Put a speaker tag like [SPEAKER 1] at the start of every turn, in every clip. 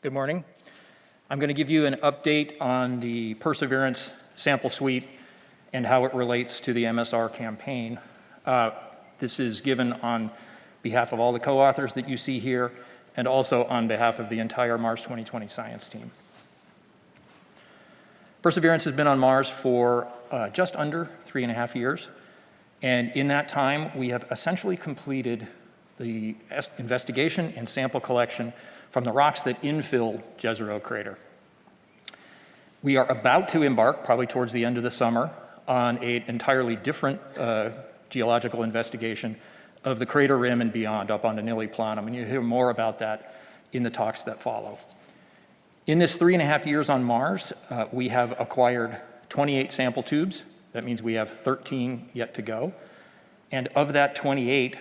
[SPEAKER 1] Good morning. I'm going to give you an update on the Perseverance sample suite and how it relates to the MSR campaign. This is given on behalf of all the co-authors that you see here and also on behalf of the entire Mars 2020 science team. Perseverance has been on Mars for just under 3.5 years. And in that time, we have essentially completed the investigation and sample collection from the rocks that infill Jezero crater. We are about to embark, probably towards the end of the summer, on an entirely different geological investigation of the crater rim and beyond up on the Nili Planum, and you'll hear more about that in the talks that follow. In this 3.5 years on Mars, we have acquired 28 sample tubes. That means we have 13 yet to go. And of that 28,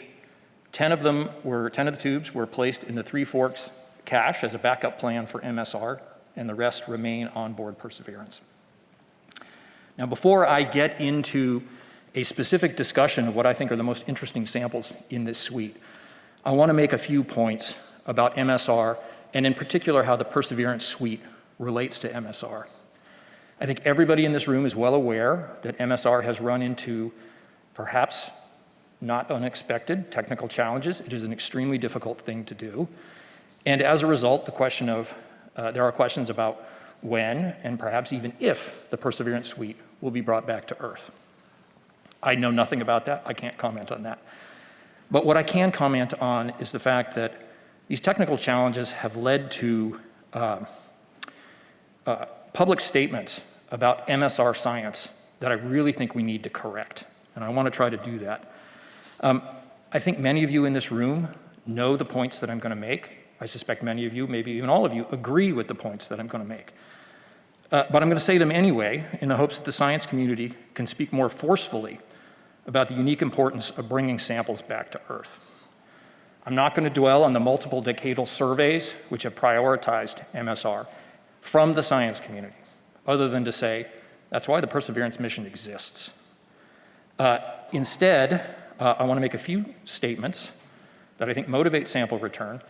[SPEAKER 1] 10 of the tubes were placed in the Three Forks cache as a backup plan for MSR, and the rest remain on board Perseverance. Now, before I get into a specific discussion of what I think are the most interesting samples in this suite, I want to make a few points about MSR, and in particular how the Perseverance suite relates to MSR. I think everybody in this room is well aware that MSR has run into perhaps not unexpected technical challenges. It is an extremely difficult thing to do. And as a result, there are questions about when and perhaps even if the Perseverance suite will be brought back to Earth. I know nothing about that. I can't comment on that. But what I can comment on is the fact that these technical challenges have led to public statements about MSR science that I really think we need to correct. And I want to try to do that. I think many of you in this room know the points that I'm going to make. I suspect many of you, maybe even all of you, agree with the points that I'm going to make. But I'm going to say them anyway in the hopes that the science community can speak more forcefully about the unique importance of bringing samples back to Earth. I'm not going to dwell on the multiple decadal surveys which have prioritized MSR from the science community, other than to say that's why the Perseverance mission exists. Instead, I want to make a few statements that I think motivate sample return.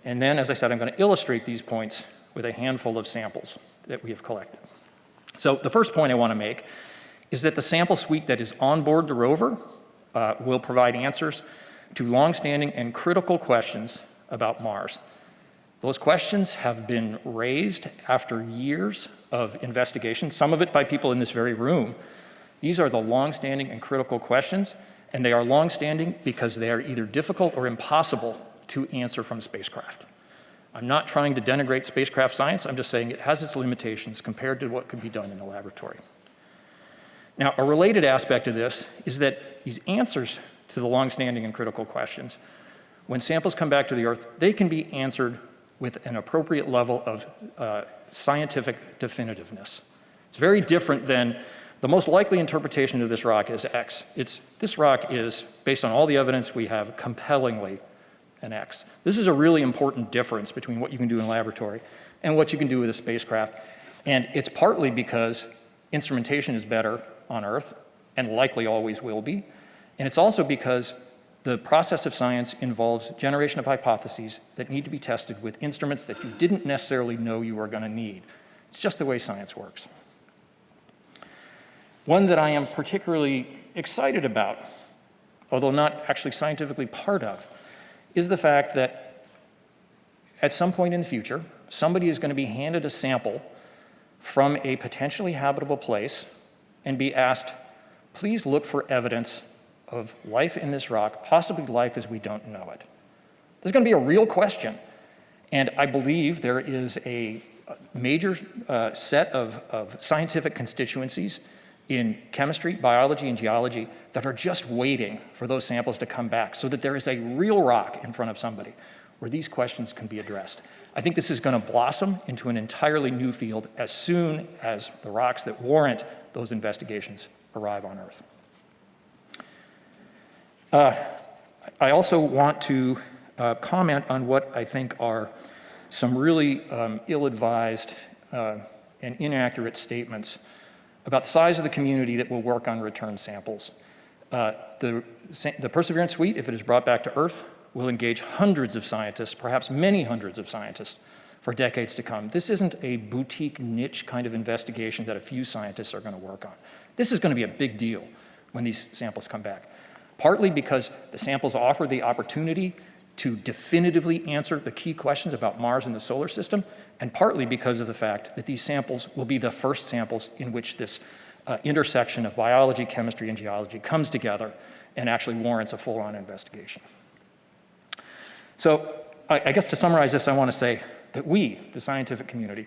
[SPEAKER 1] And then, as I said, I'm going to illustrate these points with a handful of samples that we have collected. So the first point I want to make is that the sample suite that is on board the rover will provide answers to longstanding and critical questions about Mars. Those questions have been raised after years of investigation, some of it by people in this very room. These are the longstanding and critical questions, and they are longstanding because they are either difficult or impossible to answer from spacecraft. I'm not trying to denigrate spacecraft science. I'm just saying it has its limitations compared to what could be done in a laboratory. Now, a related aspect of this is that these answers to the longstanding and critical questions, when samples come back to the Earth, they can be answered with an appropriate level of scientific definitiveness. It's very different than the most likely interpretation of this rock is X. This rock is, based on all the evidence we have, compellingly an X. This is a really important difference between what you can do in a laboratory and what you can do with a spacecraft. And it's partly because instrumentation is better on Earth and likely always will be. And it's also because the process of science involves generation of hypotheses that need to be tested with instruments that you didn't necessarily know you were going to need. It's just the way science works. One that I am particularly excited about, although not actually scientifically part of, is the fact that at some point in the future, somebody is going to be handed a sample from a potentially habitable place and be asked, please look for evidence of life in this rock, possibly life as we don't know it. This is going to be a real question. And I believe there is a major set of scientific constituencies in chemistry, biology, and geology that are just waiting for those samples to come back so that there is a real rock in front of somebody where these questions can be addressed. I think this is going to blossom into an entirely new field as soon as the rocks that warrant those investigations arrive on Earth. I also want to comment on what I think are some really ill-advised and inaccurate statements about the size of the community that will work on return samples. The Perseverance suite, if it is brought back to Earth, will engage hundreds of scientists, perhaps many hundreds of scientists, for decades to come. This isn't a boutique niche kind of investigation that a few scientists are going to work on. This is going to be a big deal when these samples come back, partly because the samples offer the opportunity to definitively answer the key questions about Mars and the solar system, and partly because of the fact that these samples will be the first samples in which this intersection of biology, chemistry, and geology comes together and actually warrants a full-on investigation. So I guess to summarize this, I want to say that we, the scientific community,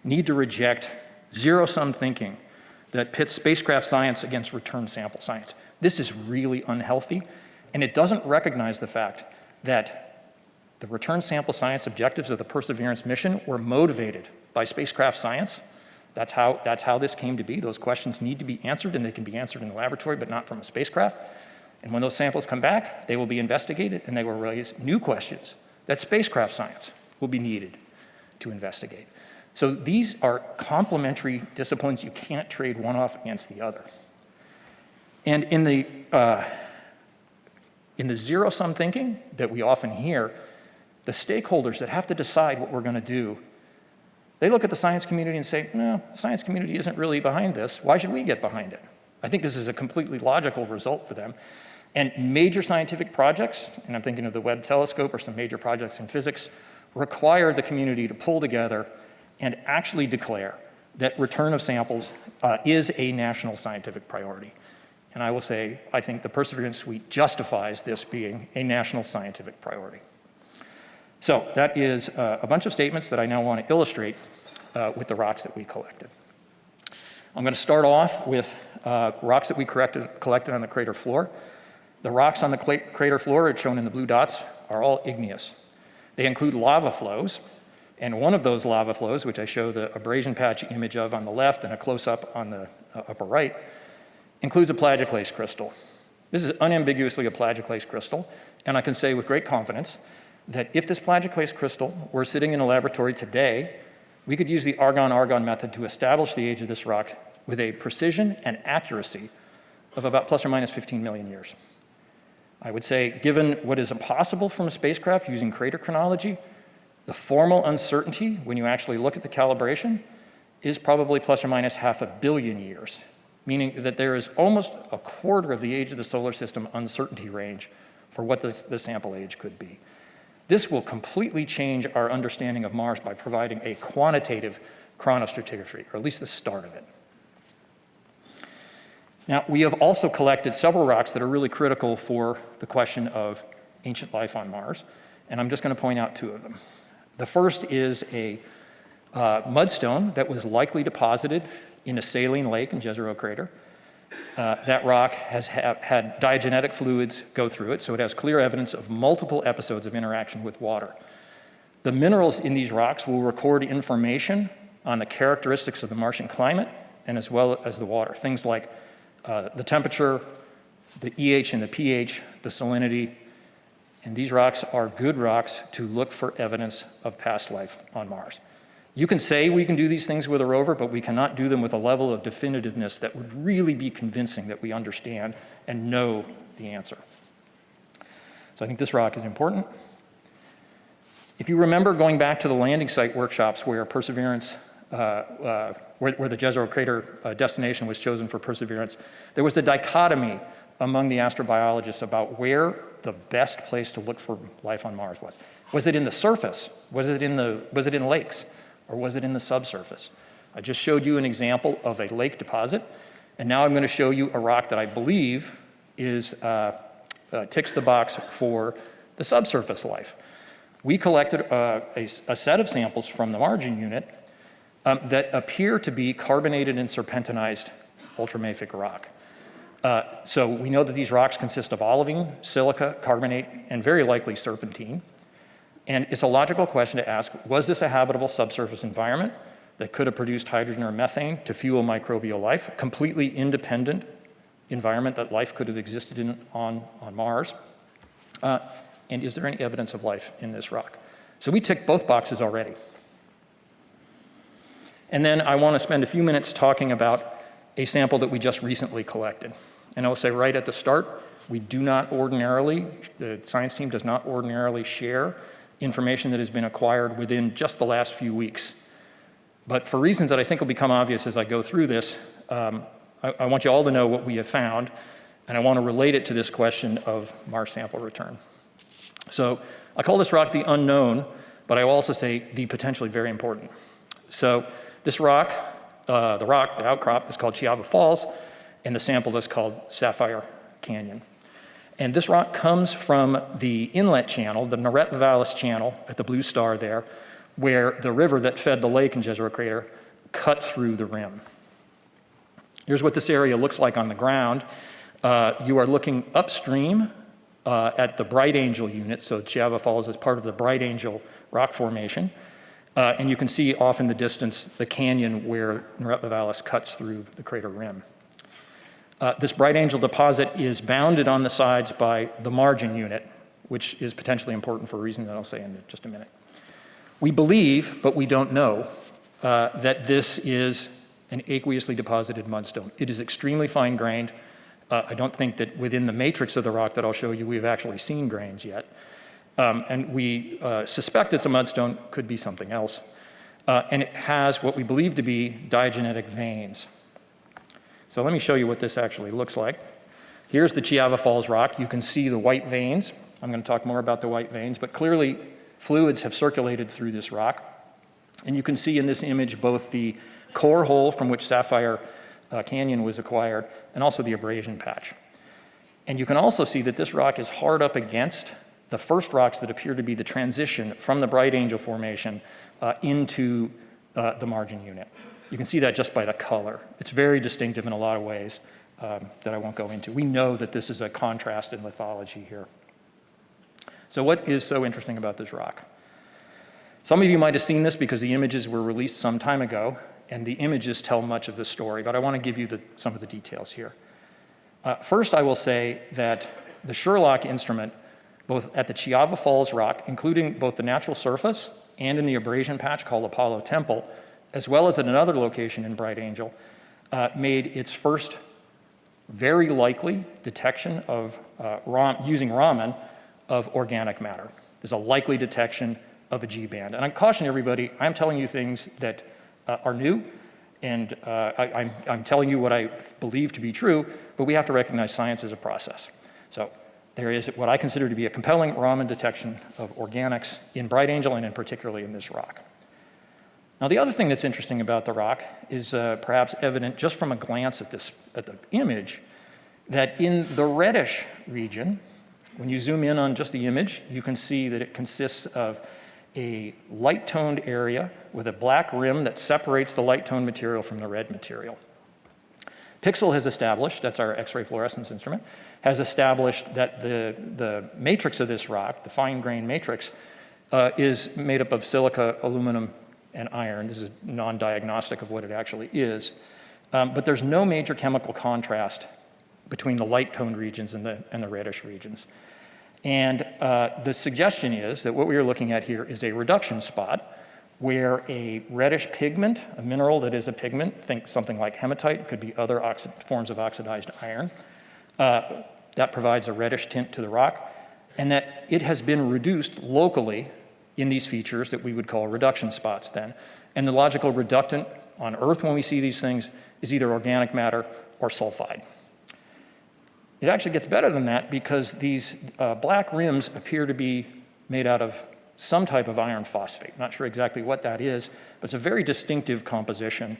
[SPEAKER 1] need to reject zero-sum thinking that pits spacecraft science against return sample science. This is really unhealthy, and it doesn't recognize the fact that the return sample science objectives of the Perseverance mission were motivated by spacecraft science. That's how this came to be. Those questions need to be answered, and they can be answered in the laboratory, but not from a spacecraft. And when those samples come back, they will be investigated, and they will raise new questions that spacecraft science will be needed to investigate. So these are complementary disciplines. You can't trade one off against the other. And in the zero-sum thinking that we often hear, the stakeholders that have to decide what we're going to do, they look at the science community and say, no, the science community isn't really behind this. Why should we get behind it? I think this is a completely logical result for them. And major scientific projects, and I'm thinking of the Webb telescope or some major projects in physics, require the community to pull together and actually declare that return of samples is a national scientific priority. And I will say, I think the Perseverance Suite justifies this being a national scientific priority. So that is a bunch of statements that I now want to illustrate with the rocks that we collected. I'm going to start off with rocks that we collected on the crater floor. The rocks on the crater floor, shown in the blue dots, are all igneous. They include lava flows, and one of those lava flows, which I show the abrasion patch image of on the left and a close-up on the upper right, includes a plagioclase crystal. This is unambiguously a plagioclase crystal, and I can say with great confidence that if this plagioclase crystal were sitting in a laboratory today, we could use the argon-argon method to establish the age of this rock with a precision and accuracy of about plus or minus 15 million years. I would say, given what is possible from a spacecraft using crater chronology, the formal uncertainty, when you actually look at the calibration, is probably plus or minus 500 million years, meaning that there is almost a quarter of the age of the solar system uncertainty range for what the sample age could be. This will completely change our understanding of Mars by providing a quantitative chronostratigraphy, or at least the start of it. Now, we have also collected several rocks that are really critical for the question of ancient life on Mars, and I'm just going to point out two of them. The first is a mudstone that was likely deposited in a saline lake in Jezero Crater. That rock has had diagenetic fluids go through it, so it has clear evidence of multiple episodes of interaction with water. The minerals in these rocks will record information on the characteristics of the Martian climate and as well as the water, things like the temperature, the EH and the pH, the salinity, and these rocks are good rocks to look for evidence of past life on Mars. You can say we can do these things with a rover, but we cannot do them with a level of definitiveness that would really be convincing that we understand and know the answer. So I think this rock is important. If you remember going back to the landing site workshops where Perseverance, where the Jezero Crater destination was chosen for Perseverance, there was a dichotomy among the astrobiologists about where the best place to look for life on Mars was. Was it in the surface? Was it in lakes? Or was it in the subsurface? I just showed you an example of a lake deposit, and now I'm going to show you a rock that I believe ticks the box for the subsurface life. We collected a set of samples from the margin unit that appear to be carbonated and serpentinized ultramafic rock. So we know that these rocks consist of olivine, silica, carbonate, and very likely serpentine. And it's a logical question to ask, was this a habitable subsurface environment that could have produced hydrogen or methane to fuel microbial life, a completely independent environment that life could have existed in on Mars? And is there any evidence of life in this rock? So we ticked both boxes already. And then I want to spend a few minutes talking about a sample that we just recently collected. And I will say right at the start, we do not ordinarily, the science team does not ordinarily share information that has been acquired within just the last few weeks. But for reasons that I think will become obvious as I go through this, I want you all to know what we have found, and I want to relate it to this question of Mars sample return. So I call this rock the unknown, but I will also say the potentially very important. So this rock, the outcrop, is called Chiava Falls, and the sample is called Sapphire Canyon. And this rock comes from the inlet channel, the Neretva channel at the blue star there, where the river that fed the lake in Jezero Crater cut through the rim. Here's what this area looks like on the ground. You are looking upstream at the Bright Angel unit, so Chiava Falls is part of the Bright Angel rock formation. And you can see off in the distance the canyon where Neretva cuts through the crater rim. This Bright Angel deposit is bounded on the sides by the margin unit, which is potentially important for a reason that I'll say in just a minute. We believe, but we don't know, that this is an aqueously deposited mudstone. It is extremely fine-grained. I don't think that within the matrix of the rock that I'll show you, we've actually seen grains yet. And we suspect it's a mudstone, could be something else. And it has what we believe to be diagenetic veins. So let me show you what this actually looks like. Here's the Chiava Falls rock. You can see the white veins. I'm going to talk more about the white veins, but clearly fluids have circulated through this rock. And you can see in this image both the core hole from which Sapphire Canyon was acquired and also the abrasion patch. And you can also see that this rock is hard up against the first rocks that appear to be the transition from the Bright Angel formation into the margin unit. You can see that just by the color. It's very distinctive in a lot of ways that I won't go into. We know that this is a contrast in lithology here. So what is so interesting about this rock? Some of you might have seen this because the images were released some time ago, and the images tell much of the story, but I want to give you some of the details here. First, I will say that the Sherlock instrument, both at the Chiava Falls rock, including both the natural surface and in the abrasion patch called Apollo Temple, as well as at another location in Bright Angel, made its first very likely detection of, using Raman, of organic matter. There's a likely detection of a G-band. And I caution everybody, I'm telling you things that are new, and I'm telling you what I believe to be true, but we have to recognize science as a process. So there is what I consider to be a compelling Raman detection of organics in Bright Angel and in particularly in this rock. Now, the other thing that's interesting about the rock is perhaps evident just from a glance at the image, that in the reddish region, when you zoom in on just the image, you can see that it consists of a light-toned area with a black rim that separates the light-toned material from the red material. Pixel has established, that's our X-ray fluorescence instrument, has established that the matrix of this rock, the fine-grained matrix, is made up of silica, aluminum, and iron. This is non-diagnostic of what it actually is. But there's no major chemical contrast between the light-toned regions and the reddish regions. And the suggestion is that what we are looking at here is a reduction spot where a reddish pigment, a mineral that is a pigment, think something like hematite, could be other forms of oxidized iron, that provides a reddish tint to the rock, and that it has been reduced locally in these features that we would call reduction spots then. And the logical reductant on Earth when we see these things is either organic matter or sulfide. It actually gets better than that because these black rims appear to be made out of some type of iron phosphate. Not sure exactly what that is, but it's a very distinctive composition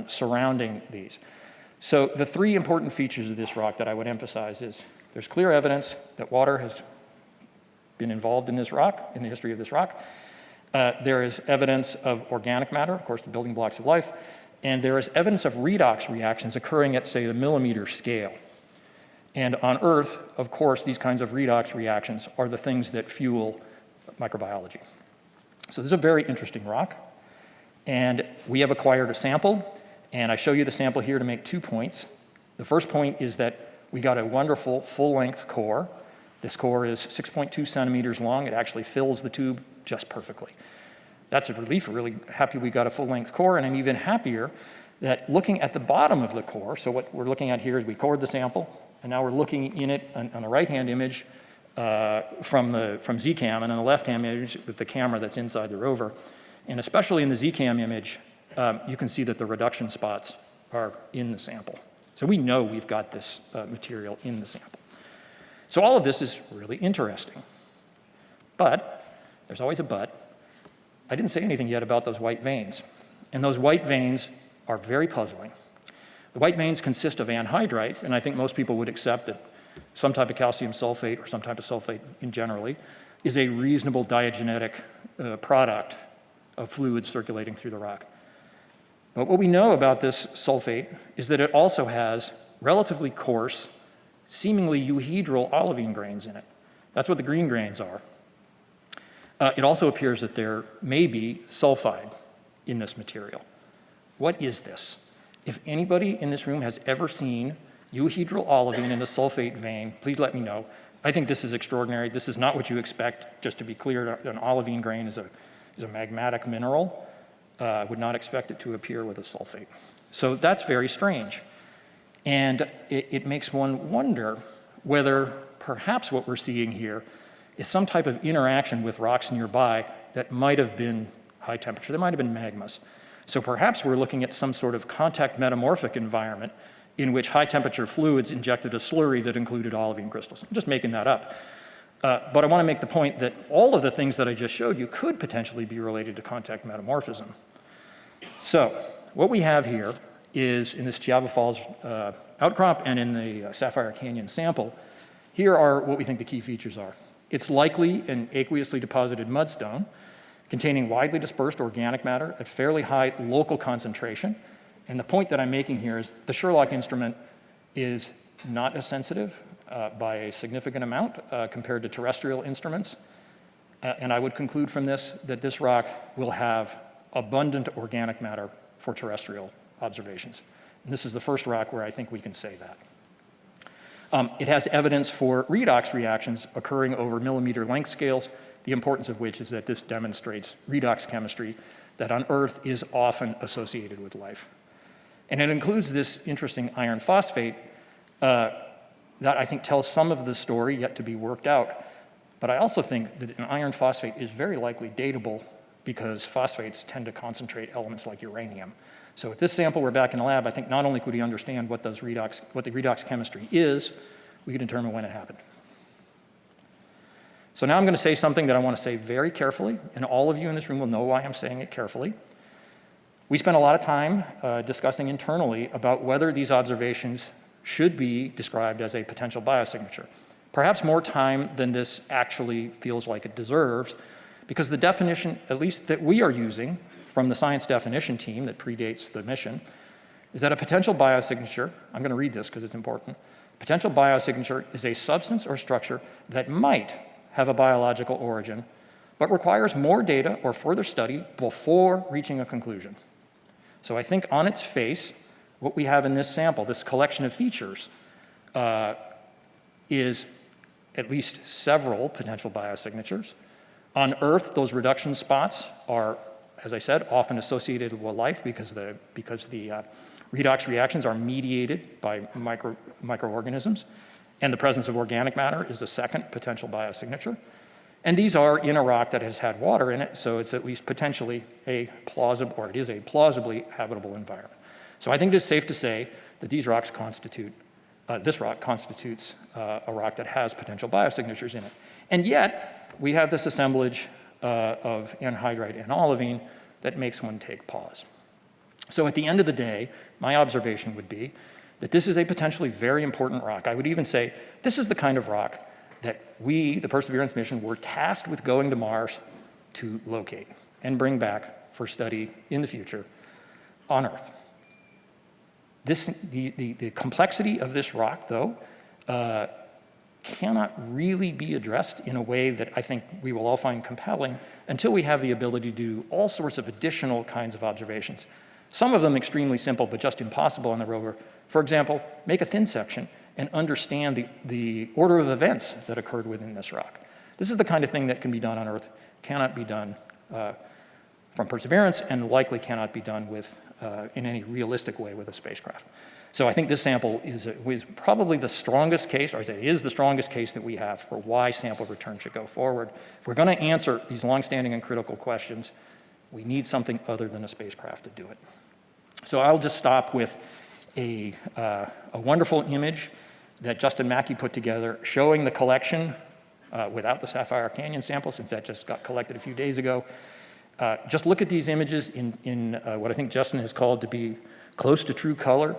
[SPEAKER 1] surrounding these. So the three important features of this rock that I would emphasize is there's clear evidence that water has been involved in this rock, in the history of this rock. There is evidence of organic matter, of course, the building blocks of life, and there is evidence of redox reactions occurring at, say, the millimeter scale. And on Earth, of course, these kinds of redox reactions are the things that fuel microbiology. So this is a very interesting rock. And we have acquired a sample, and I show you the sample here to make 2 points. The first point is that we got a wonderful full-length core. This core is 6.2 centimeters long. It actually fills the tube just perfectly. That's a relief. We're really happy we got a full-length core, and I'm even happier that looking at the bottom of the core, so what we're looking at here is we cored the sample, and now we're looking in it on the right-hand image from ZCAM, and on the left-hand image with the camera that's inside the rover. And especially in the ZCAM image, you can see that the reduction spots are in the sample. So we know we've got this material in the sample. So all of this is really interesting. But, there's always a but, I didn't say anything yet about those white veins. And those white veins are very puzzling. The white veins consist of anhydrite, and I think most people would accept that some type of calcium sulfate or some type of sulfate in generally is a reasonable diagenetic product of fluids circulating through the rock. But what we know about this sulfate is that it also has relatively coarse, seemingly euhedral olivine grains in it. That's what the green grains are. It also appears that there may be sulfide in this material. What is this? If anybody in this room has ever seen euhedral olivine in a sulfate vein, please let me know. I think this is extraordinary. This is not what you expect. Just to be clear, an olivine grain is a magmatic mineral. I would not expect it to appear with a sulfate. So that's very strange. And it makes one wonder whether perhaps what we're seeing here is some type of interaction with rocks nearby that might have been high temperature. There might have been magmas. So perhaps we're looking at some sort of contact metamorphic environment in which high temperature fluids injected a slurry that included olivine crystals. I'm just making that up. But I want to make the point that all of the things that I just showed you could potentially be related to contact metamorphism. So what we have here is in this Chiava Falls outcrop and in the Sapphire Canyon sample, here are what we think the key features are. It's likely an aqueously deposited mudstone containing widely dispersed organic matter at fairly high local concentration. And the point that I'm making here is the Sherlock instrument is not as sensitive by a significant amount compared to terrestrial instruments. And I would conclude from this that this rock will have abundant organic matter for terrestrial observations. And this is the first rock where I think we can say that. It has evidence for redox reactions occurring over millimeter length scales, the importance of which is that this demonstrates redox chemistry that on Earth is often associated with life. And it includes this interesting iron phosphate that I think tells some of the story yet to be worked out. But I also think that an iron phosphate is very likely datable because phosphates tend to concentrate elements like uranium. So with this sample, we're back in the lab. I think not only could we understand what the redox chemistry is, we could determine when it happened. So now I'm going to say something that I want to say very carefully, and all of you in this room will know why I'm saying it carefully. We spent a lot of time discussing internally about whether these observations should be described as a potential biosignature. Perhaps more time than this actually feels like it deserves, because the definition, at least that we are using from the science definition team that predates the mission, is that a potential biosignature, I'm going to read this because it's important, potential biosignature is a substance or structure that might have a biological origin, but requires more data or further study before reaching a conclusion. So I think on its face, what we have in this sample, this collection of features, is at least several potential biosignatures. On Earth, those reduction spots are, as I said, often associated with life because the redox reactions are mediated by microorganisms, and the presence of organic matter is a second potential biosignature. And these are in a rock that has had water in it, so it's at least potentially a plausible, or it is a plausibly habitable environment. So I think it is safe to say that these rocks constitute, this rock constitutes a rock that has potential biosignatures in it. And yet, we have this assemblage of anhydrite and olivine that makes one take pause. So at the end of the day, my observation would be that this is a potentially very important rock. I would even say this is the kind of rock that we, the Perseverance mission, were tasked with going to Mars to locate and bring back for study in the future on Earth. The complexity of this rock, though, cannot really be addressed in a way that I think we will all find compelling until we have the ability to do all sorts of additional kinds of observations. Some of them extremely simple, but just impossible on the rover. For example, make a thin section and understand the order of events that occurred within this rock. This is the kind of thing that can be done on Earth, cannot be done from Perseverance and likely cannot be done with, in any realistic way with a spacecraft. So I think this sample is probably the strongest case, or I say is the strongest case that we have for why sample return should go forward. If we're going to answer these longstanding and critical questions, we need something other than a spacecraft to do it. So I'll just stop with a wonderful image that Justin Mackey put together showing the collection without the Sapphire Canyon sample, since that just got collected a few days ago. Just look at these images in what I think Justin has called to be close to true color.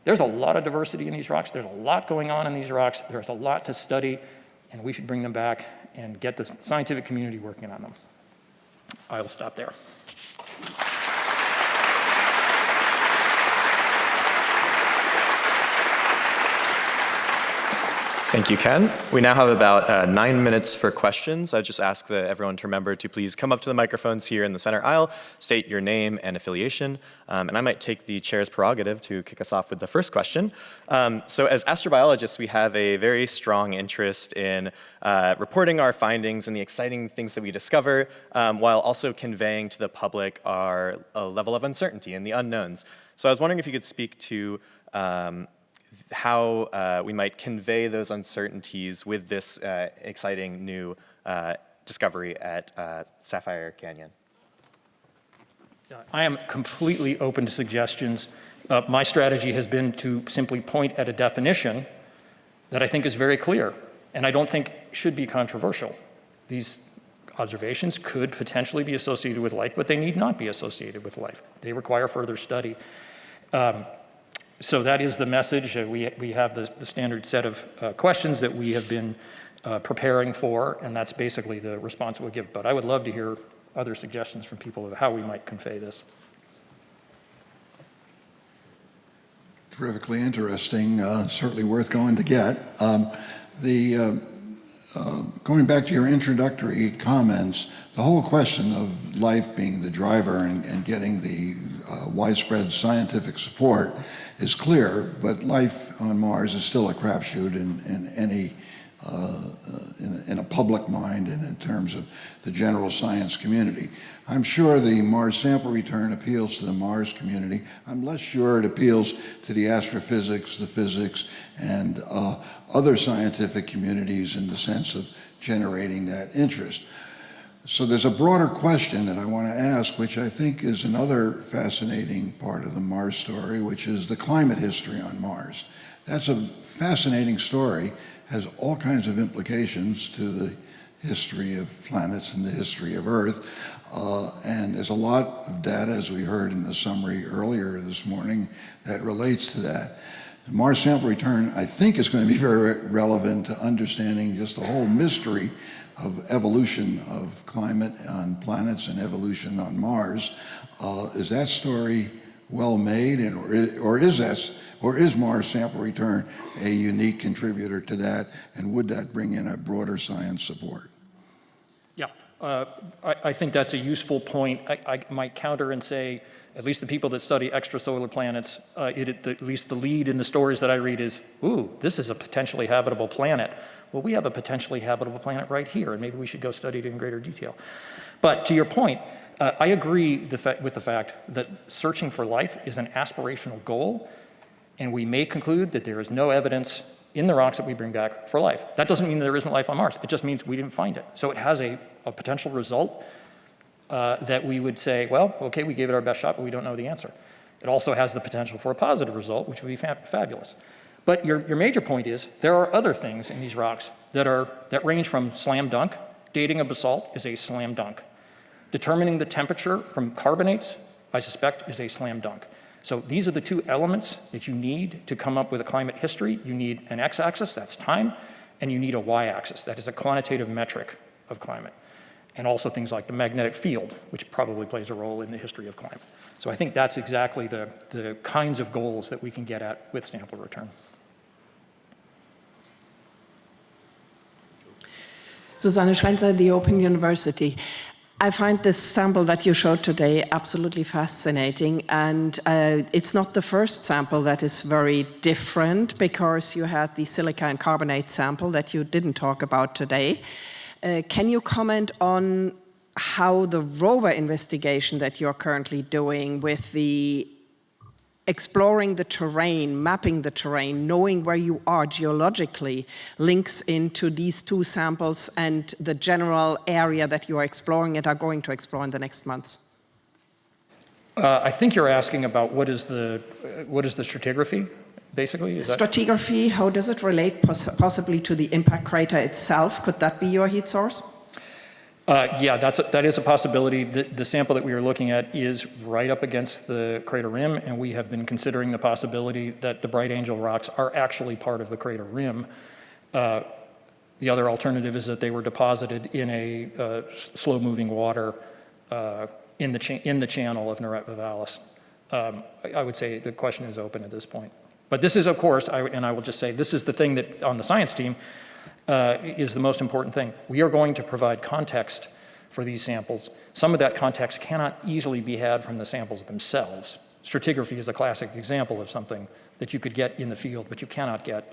[SPEAKER 1] There's a lot of diversity in these rocks. There's a lot going on in these rocks. There's a lot to study, and we should bring them back and get the scientific community working on them. I will stop there.
[SPEAKER 2] Thank you, Ken. We now have about 9 minutes for questions. I just ask that everyone to remember to please come up to the microphones here in the center aisle, state your name and affiliation, and I might take the chair's prerogative to kick us off with the first question. So as astrobiologists, we have a very strong interest in reporting our findings and the exciting things that we discover, while also conveying to the public our level of uncertainty and the unknowns. So I was wondering if you could speak to how we might convey those uncertainties with this exciting new discovery at Sapphire Canyon.
[SPEAKER 1] I am completely open to suggestions. My strategy has been to simply point at a definition that I think is very clear and I don't think should be controversial. These observations could potentially be associated with life, but they need not be associated with life. They require further study. So that is the message. We have the standard set of questions that we have been preparing for, and that's basically the response we'll give. But I would love to hear other suggestions from people of how we might convey this.
[SPEAKER 3] Terrifically interesting, certainly worth going to get. Going back to your introductory comments, the whole question of life being the driver and getting the widespread scientific support is clear, but life on Mars is still a crapshoot in a public mind and in terms of the general science community. I'm sure the Mars sample return appeals to the Mars community. I'm less sure it appeals to the astrophysics, the physics, and other scientific communities in the sense of generating that interest. So there's a broader question that I want to ask, which I think is another fascinating part of the Mars story, which is the climate history on Mars. That's a fascinating story, has all kinds of implications to the history of planets and the history of Earth. And there's a lot of data, as we heard in the summary earlier this morning, that relates to that. The Mars sample return, I think, is going to be very relevant to understanding just the whole mystery of evolution of climate on planets and evolution on Mars. Is that story well made, or is Mars sample return a unique contributor to that, and would that bring in a broader science support?
[SPEAKER 1] Yeah, I think that's a useful point. I might counter and say, at least the people that study extrasolar planets, at least the lead in the stories that I read is, ooh, this is a potentially habitable planet. Well, we have a potentially habitable planet right here, and maybe we should go study it in greater detail. But to your point, I agree with the fact that searching for life is an aspirational goal, and we may conclude that there is no evidence in the rocks that we bring back for life. That doesn't mean there isn't life on Mars. It just means we didn't find it. So it has a potential result that we would say, well, okay, we gave it our best shot, but we don't know the answer. It also has the potential for a positive result, which would be fabulous. But your major point is there are other things in these rocks that range from slam dunk. Dating a basalt is a slam dunk. Determining the temperature from carbonates, I suspect, is a slam dunk. So these are the two elements that you need to come up with a climate history. You need an x-axis, that's time, and you need a y-axis, that is a quantitative metric of climate. And also things like the magnetic field, which probably plays a role in the history of climate. So I think that's exactly the kinds of goals that we can get at with sample return.
[SPEAKER 4] Susanne Schwenzer, The Open University. I find this sample that you showed today absolutely fascinating, and it's not the first sample that is very different, because you had the silica and carbonate sample that you didn't talk about today. Can you comment on how the rover investigation that you're currently doing with the exploring the terrain, mapping the terrain, knowing where you are geologically, links into these two samples and the general area that you are exploring and are going to explore in the next months?
[SPEAKER 1] I think you're asking about what is the stratigraphy, basically? Is that-
[SPEAKER 4] Stratigraphy, how does it relate possibly to the impact crater itself? Could that be your heat source?
[SPEAKER 1] Yeah, that is a possibility. The sample that we are looking at is right up against the crater rim, and we have been considering the possibility that the Bright Angel rocks are actually part of the crater rim. The other alternative is that they were deposited in a slow-moving water in the channel of Neretva Vallis. I would say the question is open at this point. But this is, of course, and I will just say, this is the thing that on the science team, is the most important thing. We are going to provide context for these samples. Some of that context cannot easily be had from the samples themselves. Stratigraphy is a classic example of something that you could get in the field, but you cannot get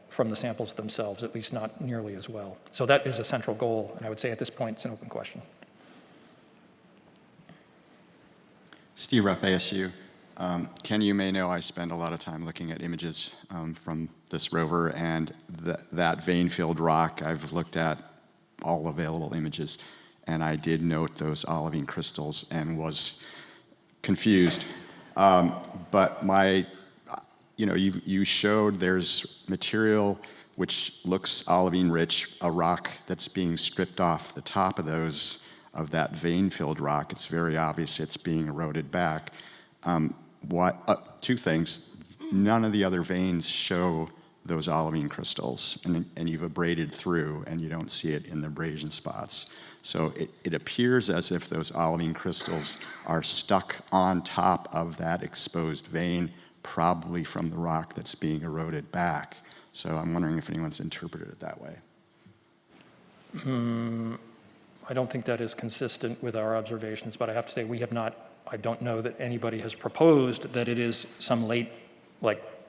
[SPEAKER 1] from the samples themselves, at least not nearly as well. So that is a central goal, and I would say at this point it's an open question.
[SPEAKER 5] Steve Ruff, ASU. Ken, you may know I spend a lot of time looking at images from this rover, and that vein-filled rock, I've looked at all available images, and I did note those olivine crystals and was confused. But you showed there's material which looks olivine rich, a rock that's being stripped off the top of that vein-filled rock. It's very obvious it's being eroded back. Two things. None of the other veins show those olivine crystals, and you've abraded through, and you don't see it in the abrasion spots. So it appears as if those olivine crystals are stuck on top of that exposed vein, probably from the rock that's being eroded back. So I'm wondering if anyone's interpreted it that way.
[SPEAKER 1] I don't think that is consistent with our observations, but I have to say we have not. I don't know that anybody has proposed that it is some late,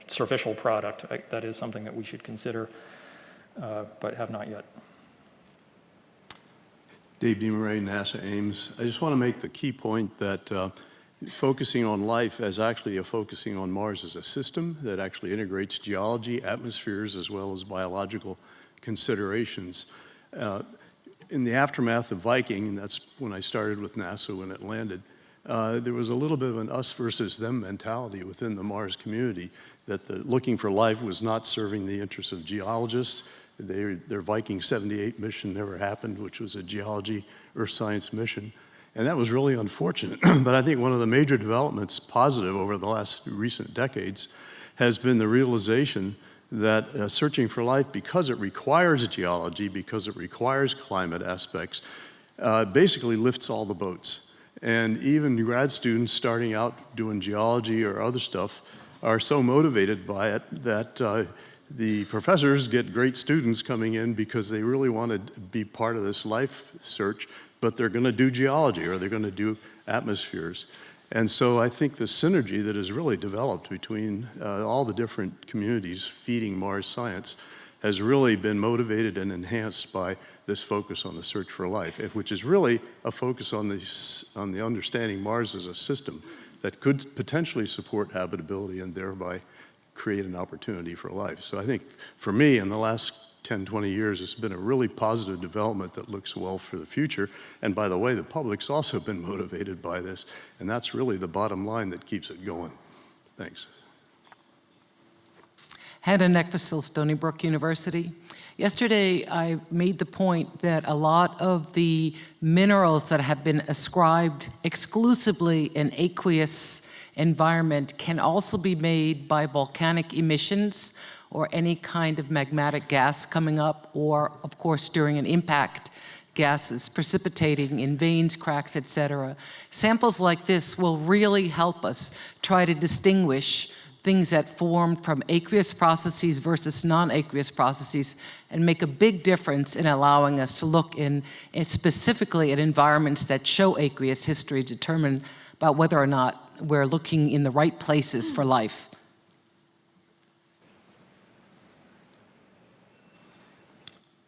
[SPEAKER 1] surficial product. That is something that we should consider, but have not yet.
[SPEAKER 6] Dave DeMarais, NASA Ames. I just want to make the key point that focusing on life as actually focusing on Mars as a system that actually integrates geology, atmospheres, as well as biological considerations. In the aftermath of Viking, and that's when I started with NASA when it landed, there was a little bit of an us versus them mentality within the Mars community, that the looking for life was not serving the interests of geologists. Their Viking 78 mission never happened, which was a geology, earth science mission. And that was really unfortunate. But I think one of the major developments, positive over the last recent decades, has been the realization that searching for life, because it requires geology, because it requires climate aspects, basically lifts all the boats. And even grad students starting out doing geology or other stuff are so motivated by it that the professors get great students coming in because they really want to be part of this life search, but they're going to do geology or they're going to do atmospheres. And so I think the synergy that has really developed between all the different communities feeding Mars science has really been motivated and enhanced by this focus on the search for life, which is really a focus on the understanding Mars as a system that could potentially support habitability and thereby create an opportunity for life. So I think for me, in the last 10, 20 years, it's been a really positive development that looks well for the future. And by the way, the public's also been motivated by this, and that's really the bottom line that keeps it going. Thanks.
[SPEAKER 7] Hannah Neckville, Stony Brook University. Yesterday, I made the point that a lot of the minerals that have been ascribed exclusively in aqueous environment can also be made by volcanic emissions or any kind of magmatic gas coming up, or of course during an impact, gases precipitating in veins, cracks, etc. Samples like this will really help us try to distinguish things that formed from aqueous processes versus non-aqueous processes, and make a big difference in allowing us to look in specifically at environments that show aqueous history, determine about whether or not we're looking in the right places for life.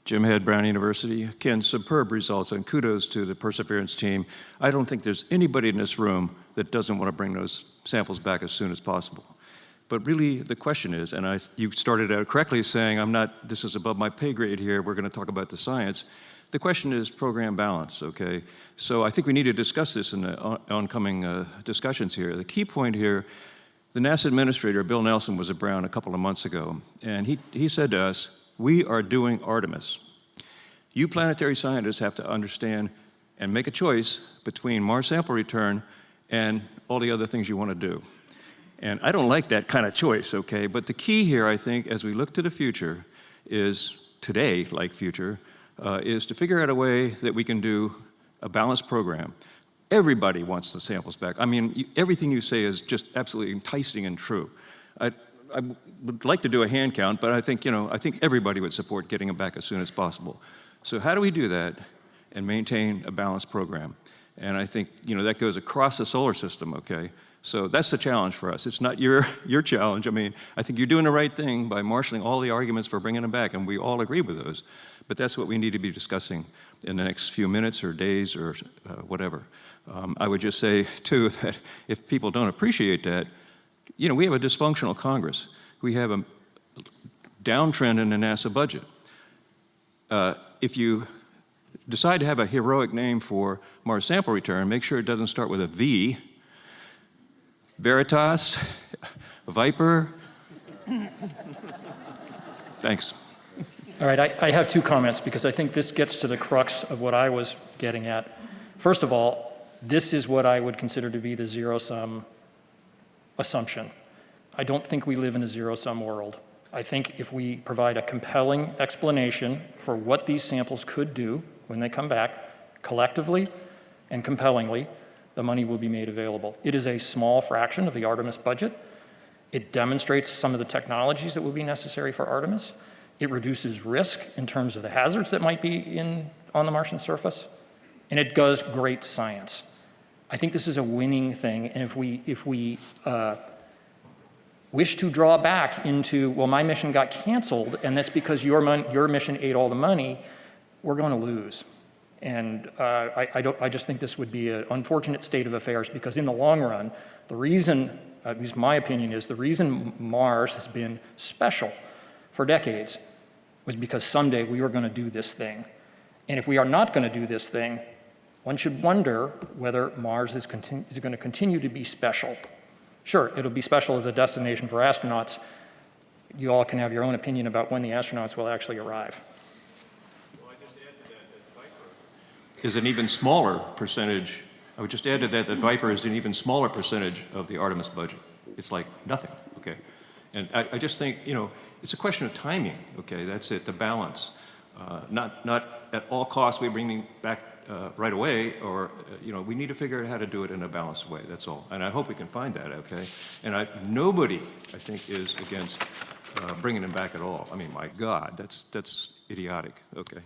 [SPEAKER 8] Jim Head, Brown University. Ken, superb results, and kudos to the Perseverance team. I don't think there's anybody in this room that doesn't want to bring those samples back as soon as possible. But really, the question is, and you started out correctly saying, this is above my pay grade here, we're going to talk about the science. The question is program balance, okay? So I think we need to discuss this in the oncoming discussions here. The key point here, the NASA administrator, Bill Nelson, was at Brown a couple of months ago, and he said to us, we are doing Artemis. You planetary scientists have to understand and make a choice between Mars sample return and all the other things you want to do. And I don't like that kind of choice, okay? But the key here, I think, as we look to the future, is today, like future, is to figure out a way that we can do a balanced program. Everybody wants the samples back. I mean, everything you say is just absolutely enticing and true. I would like to do a hand count, but I think everybody would support getting them back as soon as possible. So how do we do that and maintain a balanced program? And I think, that goes across the solar system, okay? So that's the challenge for us. It's not your challenge. I mean, I think you're doing the right thing by marshaling all the arguments for bringing them back, and we all agree with those. But that's what we need to be discussing in the next few minutes or days or whatever. I would just say, too, that if people don't appreciate that, we have a dysfunctional Congress. We have a downtrend in the NASA budget. If you decide to have a heroic name for Mars sample return, make sure it doesn't start with a V. Veritas, Viper. Thanks.
[SPEAKER 1] All right, I have two comments because I think this gets to the crux of what I was getting at. First of all, this is what I would consider to be the zero-sum assumption. I don't think we live in a zero-sum world. I think if we provide a compelling explanation for what these samples could do when they come back, collectively and compellingly, the money will be made available. It is a small fraction of the Artemis budget. It demonstrates some of the technologies that will be necessary for Artemis. It reduces risk in terms of the hazards that might be on the Martian surface. And it does great science. I think this is a winning thing. And if we wish to draw back into, well, my mission got canceled, and that's because your mission ate all the money, we're going to lose. And I just think this would be an unfortunate state of affairs because in the long run, the reason, at least my opinion is, the reason Mars has been special for decades was because someday we were going to do this thing. And if we are not going to do this thing, one should wonder whether Mars is going to continue to be special. Sure, it'll be special as a destination for astronauts. You all can have your own opinion about when the astronauts will actually arrive.
[SPEAKER 8] Is an even smaller percentage. I would just add to that Viper is an even smaller percentage of the Artemis budget. It's like nothing, okay? And I just think, it's a question of timing, okay? That's it, the balance. Not at all costs we bring them back right away, or, we need to figure out how to do it in a balanced way, that's all. And I hope we can find that, okay? And nobody, I think, is against bringing them back at all. I mean, my God, that's idiotic, okay?